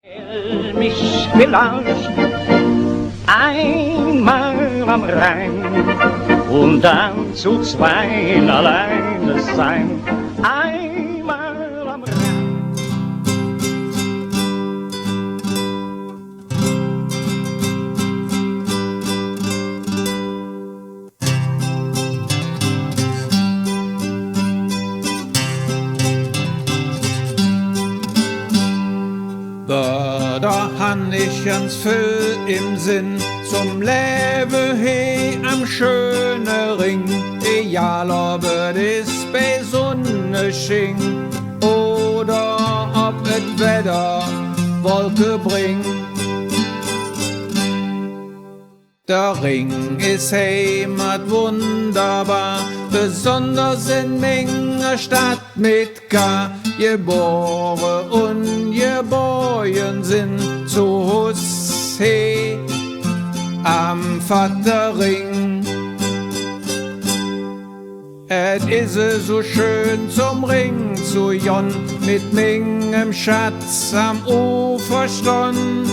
Mich vielleicht einmal am Rhein und dann zu zweien alleine sein. Einmal am Rhein. Da han ich ganz viel im Sinn zum Leben he am schönen Ring. Egal ob es bei Sonne schien oder ob et Wetter Wolke bringt. Der Ring ist heimat wunderbar, besonders in meiner Stadt mit K. Geboren und geboren sind zu Hus he am Vaterring. Et is so schön zum Ring zu jon, mit mengem Schatz am Ufer stond.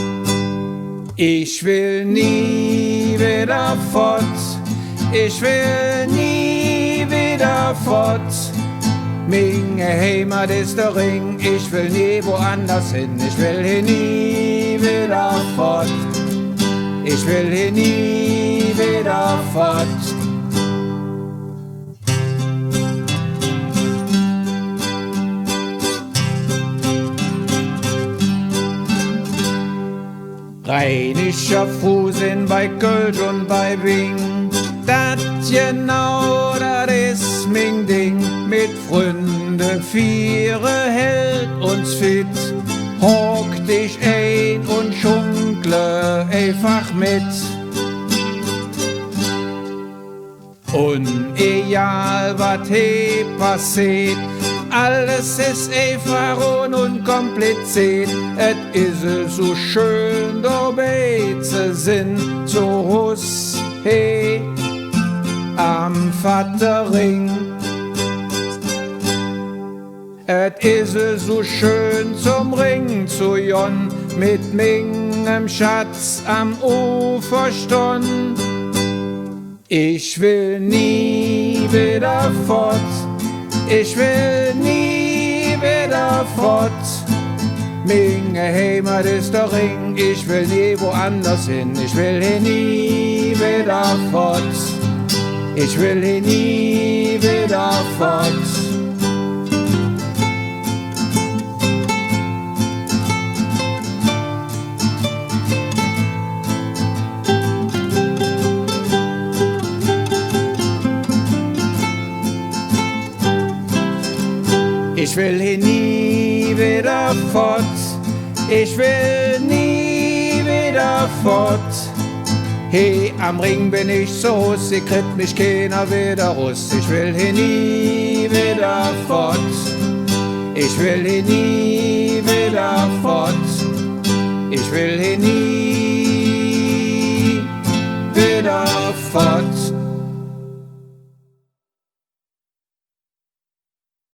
Ich will nie wieder fort, ich will nie wieder fort. Meine Heimat ist der Ring, ich will nie woanders hin, ich will hier nie wieder fort, ich will hier nie wieder fort. Rheinischer Frohsinn bei Gold und bei Wing, dat genau, dat is mein Ding. Mit Fründe viere hält uns fit, hock dich ein und schunkle einfach mit. Und egal wat he passiert, alles ist einfach und unkompliziert. Et is so schön, dabei zu sind, zu Hus he am Vaterring. Et is so schön zum Ring zu jon, mit mengem Schatz am Ufer stond. Ich will nie wieder fort, ich will nie wieder fort. Meine Heimat ist der Ring, ich will nie woanders hin, ich will hier nie wieder fort, ich will hier nie wieder fort. Ich will hier nie wieder fort, ich will nie wieder fort. Hey, am Ring bin ich so, sie kriegt mich keiner wieder raus. Ich will hier nie wieder fort, ich will hier nie wieder fort.